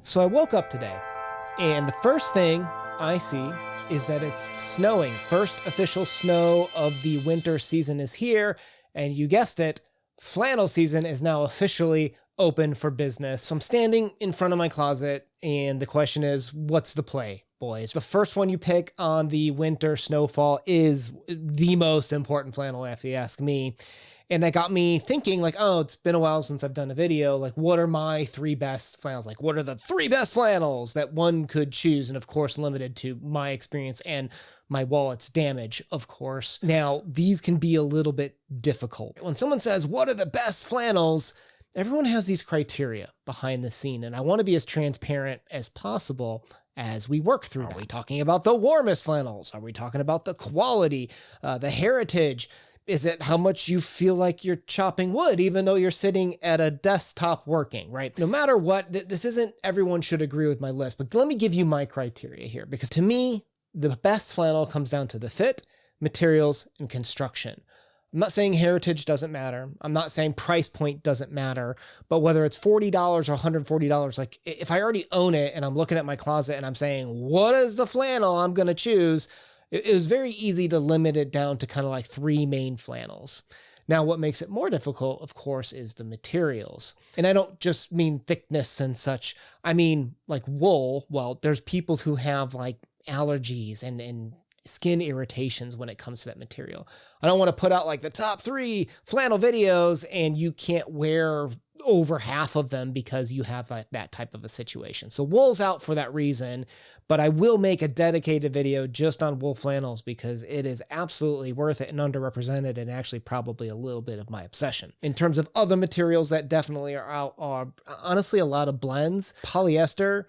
So I woke up today, and the first thing I see is that it's snowing. First official snow of the winter season is here, and you guessed it, flannel season is now officially open for business. So I'm standing in front of my closet, and the question is, what's the play, boys? The first one you pick on the winter snowfall is the most important flannel, if you ask me. And that got me thinking, like, oh, it's been a while since I've done a video. Like, what are my three best flannels? Like, what are the three best flannels that one could choose? And of course, limited to my experience and my wallet's damage, of course. Now, these can be a little bit difficult. When someone says, what are the best flannels? Everyone has these criteria behind the scene. And I want to be as transparent as possible as we work through. Are we talking about the warmest flannels? Are we talking about the quality, the heritage? Is it how much you feel like you're chopping wood, even though you're sitting at a desktop working, right? No matter what, this isn't everyone should agree with my list, but let me give you my criteria here, because to me, the best flannel comes down to the fit, materials, and construction. I'm not saying heritage doesn't matter. I'm not saying price point doesn't matter, but whether it's $40 or $140, like if I already own it and I'm looking at my closet and I'm saying, what is the flannel I'm going to choose? It was very easy to limit it down to kind of like three main flannels. Now, what makes it more difficult, of course, is the materials. And I don't just mean thickness and such. I mean, like wool. Well, there's people who have like allergies and skin irritations when it comes to that material. I don't want to put out like the top 3 flannel videos and you can't wear over half of them because you have like that type of a situation. So wool's out for that reason, but I will make a dedicated video just on wool flannels because it is absolutely worth it and underrepresented and actually probably a little bit of my obsession. In terms of other materials that definitely are out are honestly a lot of blends. Polyester,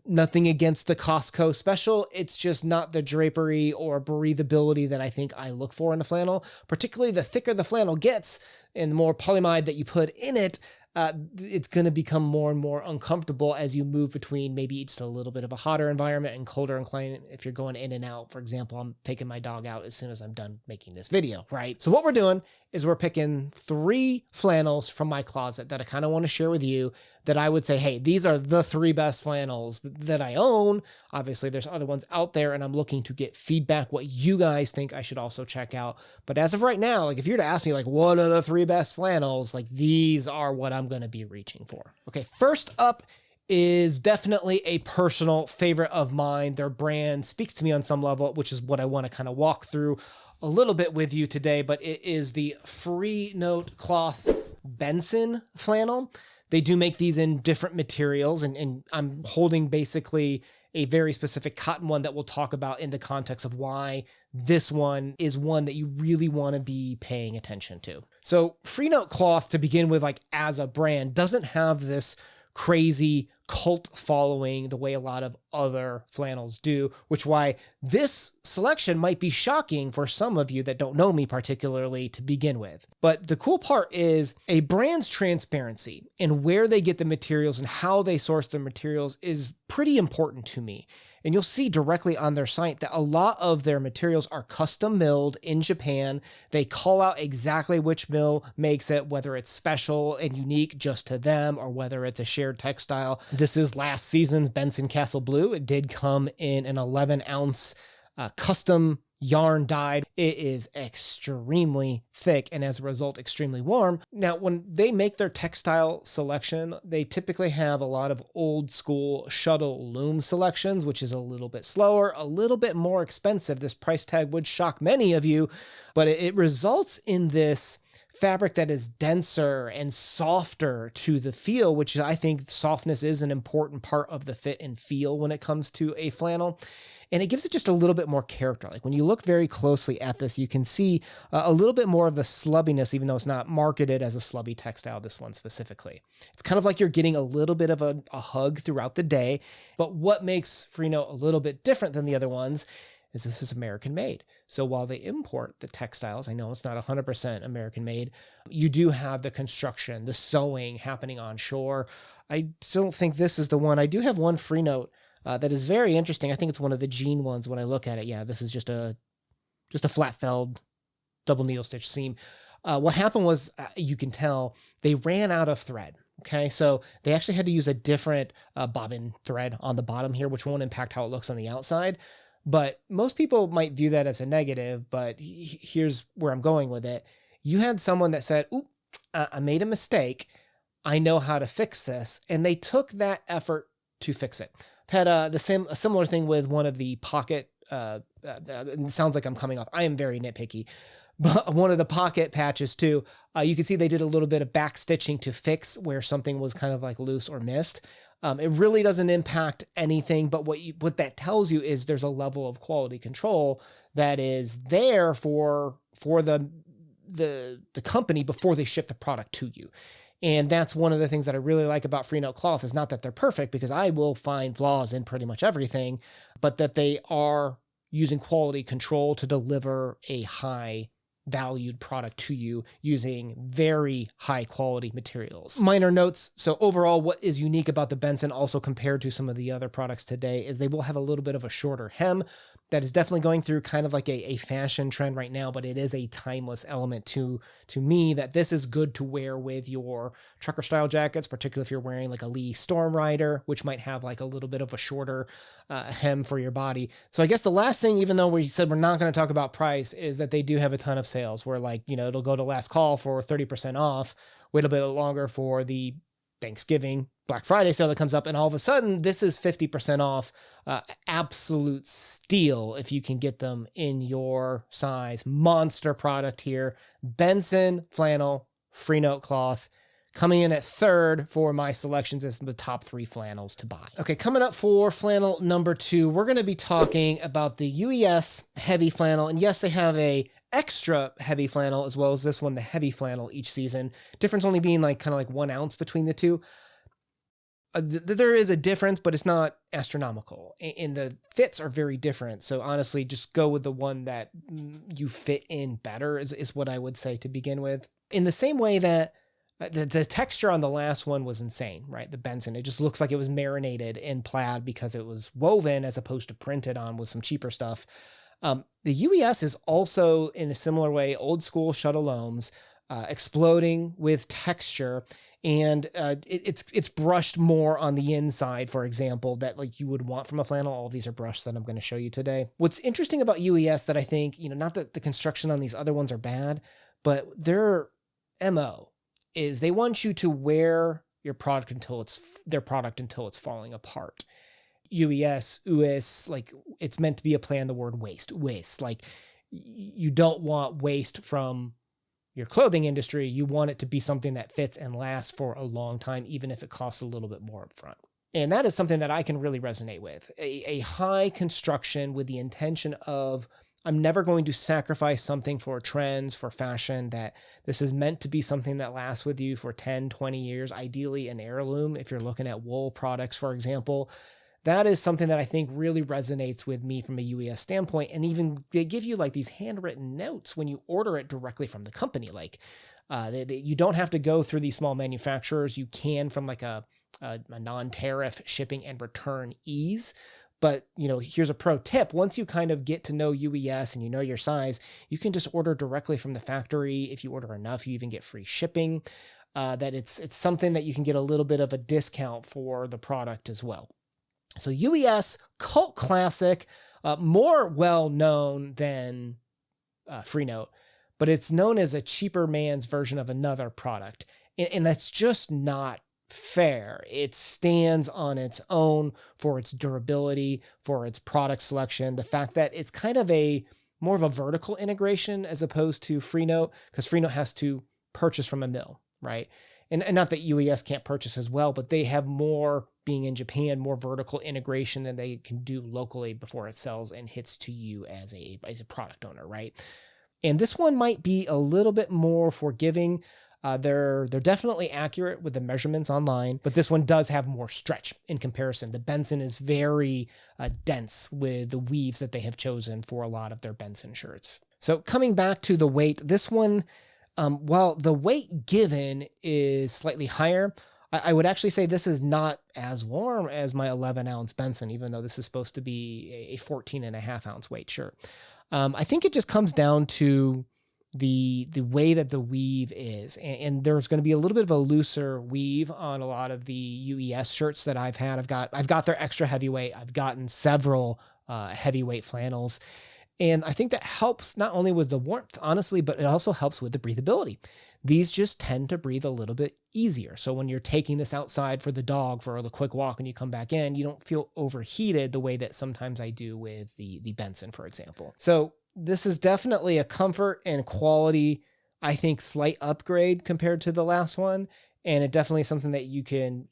nothing against the Costco special. It's just not the drapery or breathability that I think I look for in a flannel. Particularly the thicker the flannel gets and the more polyamide that you put in it, it's going to become more and more uncomfortable as you move between maybe just a little bit of a hotter environment and colder climate. If you're going in and out, for example, I'm taking my dog out as soon as I'm done making this video, right? So what we're doing is we're picking 3 flannels from my closet that I kind of want to share with you that I would say, hey, these are the 3 best flannels that I own. Obviously, there's other ones out there, and I'm looking to get feedback, what you guys think I should also check out. But as of right now, like if you were to ask me, like, what are the 3 best flannels? Like, these are what I'm going to be reaching for. Okay, first up is definitely a personal favorite of mine. Their brand speaks to me on some level, which is what I want to kind of walk through a little bit with you today, but it is the Freenote cloth Benson flannel. They do make these in different materials, and I'm holding basically a very specific cotton one that we'll talk about in the context of why this one is one that you really want to be paying attention to. So Freenote cloth, to begin with, like as a brand, doesn't have this crazy cult following the way a lot of other flannels do, which why this selection might be shocking for some of you that don't know me particularly to begin with. But the cool part is a brand's transparency in where they get the materials and how they source the materials is pretty important to me. And you'll see directly on their site that a lot of their materials are custom milled in Japan. They call out exactly which mill makes it, whether it's special and unique just to them or whether it's a shared textile. This is last season's Benson Castle Blue. It did come in an 11-ounce custom yarn dyed. It is extremely thick and as a result, extremely warm. Now, when they make their textile selection, they typically have a lot of old school shuttle loom selections, which is a little bit slower, a little bit more expensive. This price tag would shock many of you, but it results in this fabric that is denser and softer to the feel, which I think softness is an important part of the fit and feel when it comes to a flannel. And it gives it just a little bit more character. Like when you look very closely at this, you can see a little bit more of the slubbiness, even though it's not marketed as a slubby textile, this one specifically. It's kind of like you're getting a little bit of a hug throughout the day. But what makes Freenote a little bit different than the other ones is this is American made. So while they import the textiles, I know it's not 100% American made, you do have the construction, the sewing happening on shore. I don't think this is the one. I do have one Freenote that is very interesting. I think it's one of the jean ones when I look at it. Yeah, this is just a flat felled double needle stitch seam. What happened was, you can tell, they ran out of thread. Okay, so they actually had to use a different bobbin thread on the bottom here, which won't impact how it looks on the outside. But most people might view that as a negative, but here's where I'm going with it. You had someone that said, "Oop, I made a mistake. I know how to fix this." And they took that effort to fix it. I've had a similar thing with one of the pocket, it sounds like I'm coming off. I am very nitpicky. But one of the pocket patches too, you can see they did a little bit of back stitching to fix where something was kind of like loose or missed. It really doesn't impact anything, but what that tells you is there's a level of quality control that is there for the company before they ship the product to you. And that's one of the things that I really like about Freenote cloth, is not that they're perfect, because I will find flaws in pretty much everything, but that they are using quality control to deliver a high valued product to you using very high quality materials. Minor notes. So overall, what is unique about the Benson also compared to some of the other products today is they will have a little bit of a shorter hem. That is definitely going through kind of like a fashion trend right now, but it is a timeless element to me, that this is good to wear with your trucker style jackets, particularly if you're wearing like a Lee Storm Rider, which might have like a little bit of a shorter hem for your body. So I guess the last thing, even though we said we're not going to talk about price, is that they do have a ton of sales where, like, you know, it'll go to last call for 30% off, wait a bit longer for the Thanksgiving Black Friday sale that comes up, and all of a sudden this is 50% off. Absolute steal if you can get them in your size. Monster product here. Benson flannel, Freenote cloth, coming in at third for my selections as the top 3 flannels to buy. Okay, coming up for flannel number 2, we're going to be talking about the UES Heavy flannel. And yes, they have a extra heavy flannel as well as this one, the heavy flannel, each season. Difference only being like kind of like 1 ounce between the two. There is a difference, but it's not astronomical, and the fits are very different. So honestly, just go with the one that you fit in better is what I would say to begin with. In the same way that the texture on the last one was insane, right? The Benson, it just looks like it was marinated in plaid because it was woven as opposed to printed on with some cheaper stuff. The UES is also, in a similar way, old school shuttle loams, exploding with texture. And it's brushed more on the inside, for example, that like you would want from a flannel. All these are brushed that I'm going to show you today. What's interesting about UES that I think, you know, not that the construction on these other ones are bad, but their MO is they want you to wear your product until it's falling apart. UES, like, it's meant to be a play on the word waste. Like, you don't want waste from your clothing industry. You want it to be something that fits and lasts for a long time, even if it costs a little bit more up front. And that is something that I can really resonate with. A high construction with the intention of, I'm never going to sacrifice something for trends, for fashion, that this is meant to be something that lasts with you for 10, 20 years, ideally an heirloom. If you're looking at wool products, for example, that is something that I think really resonates with me from a UES standpoint. And even they give you like these handwritten notes when you order it directly from the company. Like you don't have to go through these small manufacturers. You can from like a non-tariff shipping and return ease. But, you know, here's a pro tip. Once you kind of get to know UES and you know your size, you can just order directly from the factory. If you order enough, you even get free shipping. That it's something that you can get a little bit of a discount for the product as well. So UES, cult classic, more well-known than Freenote, but it's known as a cheaper man's version of another product. And that's just not fair. It stands on its own for its durability, for its product selection, the fact that it's kind of more of a vertical integration as opposed to Freenote, because Freenote has to purchase from a mill, right? And not that UES can't purchase as well, but they have more, being in Japan, more vertical integration than they can do locally before it sells and hits to you as a product owner, right? And this one might be a little bit more forgiving. They're definitely accurate with the measurements online, but this one does have more stretch in comparison. The Benson is very dense with the weaves that they have chosen for a lot of their Benson shirts. So coming back to the weight, this one, while the weight given is slightly higher, I would actually say this is not as warm as my 11-ounce Benson, even though this is supposed to be a 14.5-ounce weight shirt. I think it just comes down to the way that the weave is. And there's going to be a little bit of a looser weave on a lot of the UES shirts that I've had. I've got their extra heavyweight. I've gotten several heavyweight flannels. And I think that helps not only with the warmth, honestly, but it also helps with the breathability. These just tend to breathe a little bit easier. So when you're taking this outside for the dog for the quick walk and you come back in, you don't feel overheated the way that sometimes I do with the Benson, for example. So this is definitely a comfort and quality, I think, slight upgrade compared to the last one. And it definitely is something that you can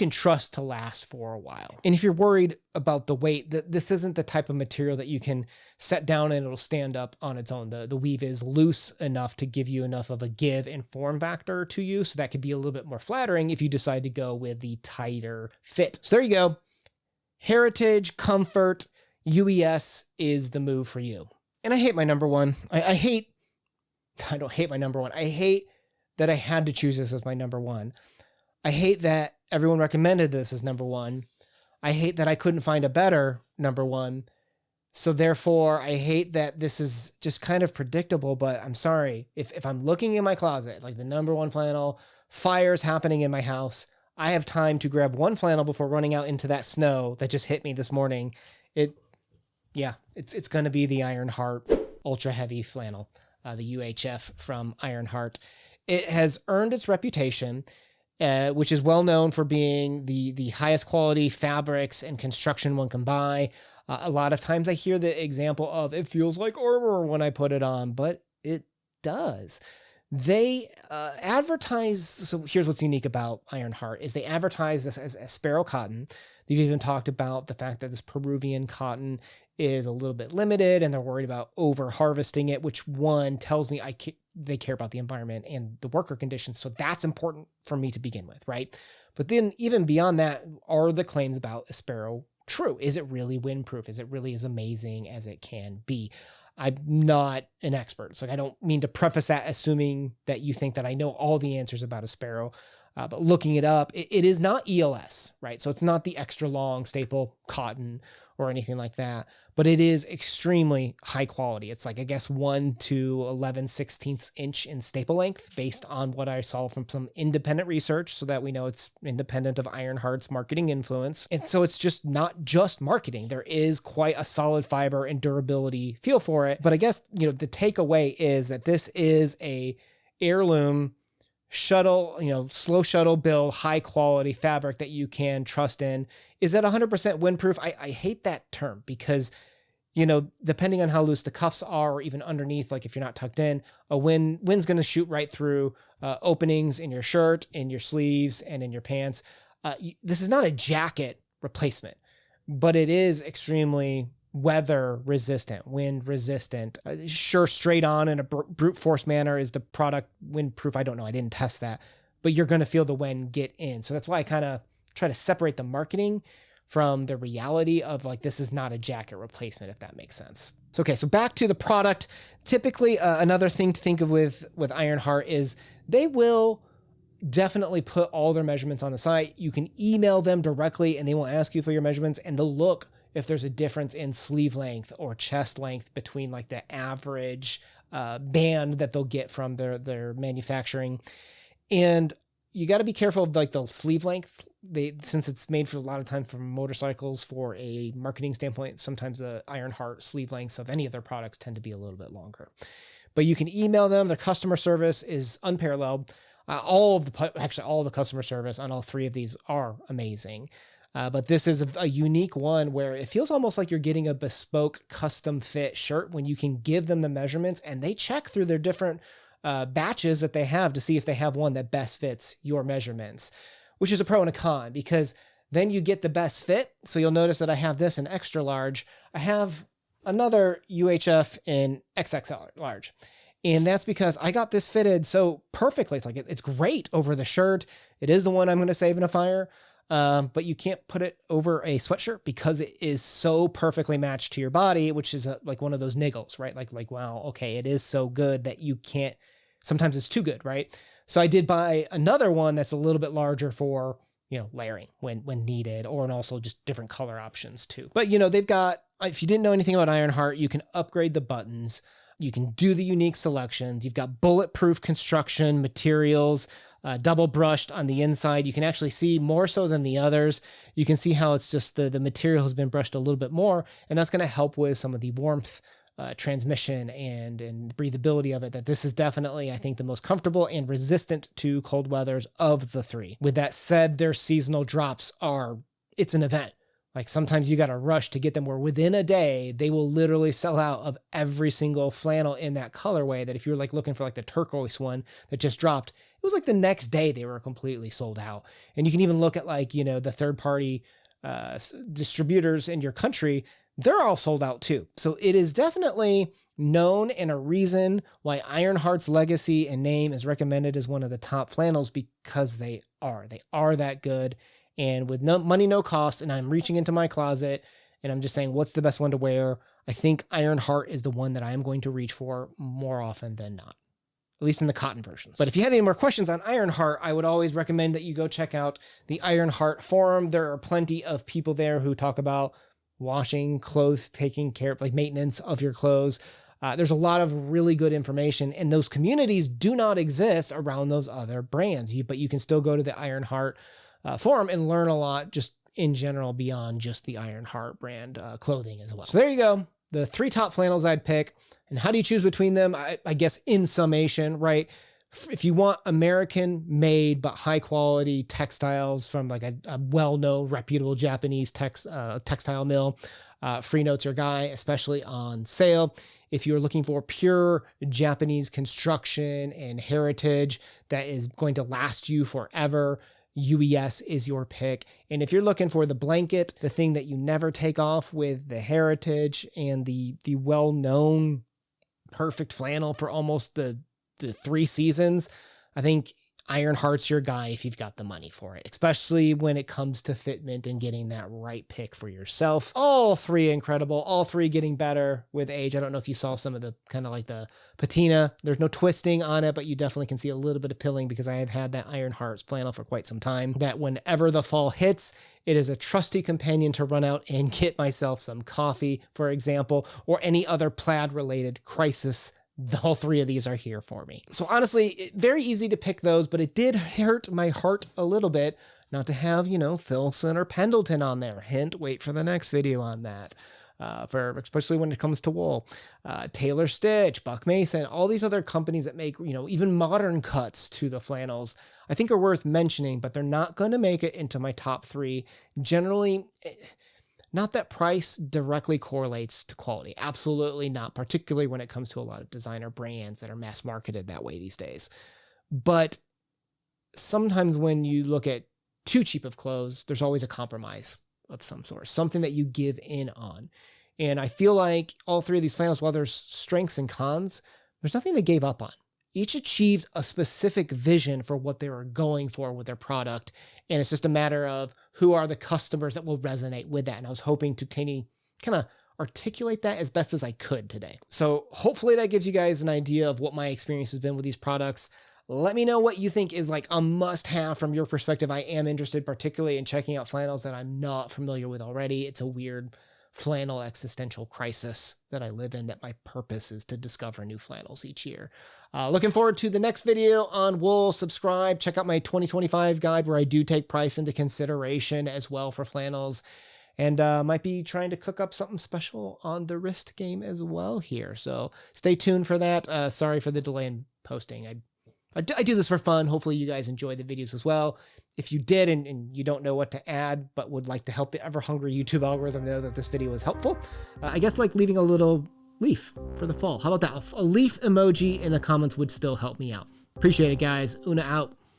trust to last for a while. And if you're worried about the weight, this isn't the type of material that you can set down and it'll stand up on its own. The weave is loose enough to give you enough of a give and form factor to you. So that could be a little bit more flattering if you decide to go with the tighter fit. So there you go. Heritage, comfort, UES is the move for you. And I hate my number one. I don't hate my number one. I hate that I had to choose this as my number one. I hate that everyone recommended this as number one. I hate that I couldn't find a better number one. So therefore, I hate that this is just kind of predictable, but I'm sorry. If I'm looking in my closet, like the number one flannel, fire's happening in my house, I have time to grab one flannel before running out into that snow that just hit me this morning. It's going to be the Heart Ultra Heavy flannel, the UHF from Heart. It has earned its reputation, which is well known for being the highest quality fabrics and construction one can buy. A lot of times I hear the example of it feels like armor when I put it on, but it does. They advertise, so here's what's unique about Heart is they advertise this as sparrow cotton. They've even talked about the fact that this Peruvian cotton is a little bit limited and they're worried about over harvesting it, which one tells me they care about the environment and the worker conditions. So that's important for me to begin with, right? But then even beyond that, are the claims about sparrow true? Is it really windproof? Is it really as amazing as it can be? I'm not an expert, so I don't mean to preface that assuming that you think that I know all the answers about a sparrow. But looking it up, it is not ELS, right? So it's not the extra long staple cotton or anything like that, but it is extremely high quality. It's like, I guess 1 to 11/16 inch in staple length based on what I saw from some independent research so that we know it's independent of Heart's marketing influence. And so it's just not just marketing. There is quite a solid fiber and durability feel for it. But I guess, the takeaway is that this is a heirloom shuttle, slow shuttle build, high quality fabric that you can trust in. Is that 100% windproof? I hate that term because, depending on how loose the cuffs are or even underneath, like if you're not tucked in, wind's going to shoot right through openings in your shirt, in your sleeves, and in your pants. This is not a jacket replacement, but it is extremely weather resistant, wind resistant. Sure, straight on in a brute force manner is the product windproof. I don't know. I didn't test that, but you're going to feel the wind get in. So that's why I kind of try to separate the marketing from the reality of like, this is not a jacket replacement, if that makes sense. So, okay. So back to the product. Typically another thing to think of with Heart is they will definitely put all their measurements on the site. You can email them directly and they will ask you for your measurements and they'll look if there's a difference in sleeve length or chest length between like the average band that they'll get from their manufacturing. And you got to be careful of like the sleeve length. Since it's made for a lot of times for motorcycles for a marketing standpoint, sometimes the Heart sleeve lengths of any of their products tend to be a little bit longer. But you can email them. Their customer service is unparalleled. All the customer service on all three of these are amazing. But this is a unique one where it feels almost like you're getting a bespoke custom fit shirt when you can give them the measurements and they check through their different batches that they have to see if they have one that best fits your measurements, which is a pro and a con because then you get the best fit. So you'll notice that I have this in extra large. I have another UHF in XXL large. And that's because I got this fitted so perfectly. It's like, it's great over the shirt. It is the one I'm going to save in a fire. But you can't put it over a sweatshirt because it is so perfectly matched to your body, which is like one of those niggles, right? Like, wow, okay, it is so good that you can't, sometimes it's too good, right? So I did buy another one that's a little bit larger for, layering when needed, and also just different color options too. But, they've got, if you didn't know anything about Heart, you can upgrade the buttons. You can do the unique selections. You've got bulletproof construction materials, double brushed on the inside. You can actually see more so than the others. You can see how it's just the material has been brushed a little bit more, and that's going to help with some of the warmth transmission and breathability of it. That this is definitely, I think, the most comfortable and resistant to cold weathers of the three. With that said, their seasonal drops it's an event. Like sometimes you got to rush to get them, where within a day, they will literally sell out of every single flannel in that colorway. That if you're like looking for like the turquoise one that just dropped, it was like the next day they were completely sold out. And you can even look at like, you know, the third party distributors in your country, they're all sold out too. So it is definitely known and a reason why Ironheart's legacy and name is recommended as one of the top flannels, because they are that good. And with no money, no cost, and I'm reaching into my closet and I'm just saying, what's the best one to wear? I think Ironheart is the one that I am going to reach for more often than not, at least in the cotton versions. But if you had any more questions on Ironheart, I would always recommend that you go check out the Ironheart forum. There are plenty of people there who talk about washing clothes, taking care of like maintenance of your clothes. There's a lot of really good information, and those communities do not exist around those other brands. But you can still go to the Ironheart forum and learn a lot just in general beyond just the Ironheart brand clothing as well. So there you go. The 3 top flannels I'd pick. And how do you choose between them? I guess in summation, right? If you want American made but high quality textiles from like a well-known reputable Japanese textile mill, Freenote's your guy, especially on sale. If you're looking for pure Japanese construction and heritage that is going to last you forever, UES is your pick. And if you're looking for the blanket, the thing that you never take off with the heritage and the well-known perfect flannel for almost the 3 seasons, I think Ironheart's your guy if you've got the money for it, especially when it comes to fitment and getting that right pick for yourself. All 3 incredible, all 3 getting better with age. I don't know if you saw some of the kind of like the patina. There's no twisting on it, but you definitely can see a little bit of pilling, because I have had that Ironheart's flannel for quite some time, that whenever the fall hits, it is a trusty companion to run out and get myself some coffee, for example, or any other plaid related crisis. All 3 of these are here for me. So honestly, very easy to pick those, but it did hurt my heart a little bit not to have, you know, Filson or Pendleton on there. Hint, wait for the next video on that. Especially when it comes to wool. Taylor Stitch, Buck Mason, all these other companies that make, you know, even modern cuts to the flannels, I think are worth mentioning, but they're not going to make it into my top 3. Generally, not that price directly correlates to quality. Absolutely not, particularly when it comes to a lot of designer brands that are mass marketed that way these days. But sometimes when you look at too cheap of clothes, there's always a compromise of some sort, something that you give in on. And I feel like all 3 of these flannels, while there's strengths and cons, there's nothing they gave up on. Each achieved a specific vision for what they were going for with their product. And it's just a matter of who are the customers that will resonate with that. And I was hoping to kind of articulate that as best as I could today. So hopefully that gives you guys an idea of what my experience has been with these products. Let me know what you think is like a must-have from your perspective. I am interested particularly in checking out flannels that I'm not familiar with already. It's a weird flannel existential crisis that I live in, that my purpose is to discover new flannels each year. Looking forward to the next video on wool. Subscribe, check out my 2025 guide where I do take price into consideration as well for flannels, and might be trying to cook up something special on the wrist game as well here. So stay tuned for that. Sorry for the delay in posting. I do this for fun. Hopefully you guys enjoy the videos as well. If you did and you don't know what to add, but would like to help the ever-hungry YouTube algorithm know that this video was helpful, I guess like leaving a little leaf for the fall. How about that? A leaf emoji in the comments would still help me out. Appreciate it, guys. Una out.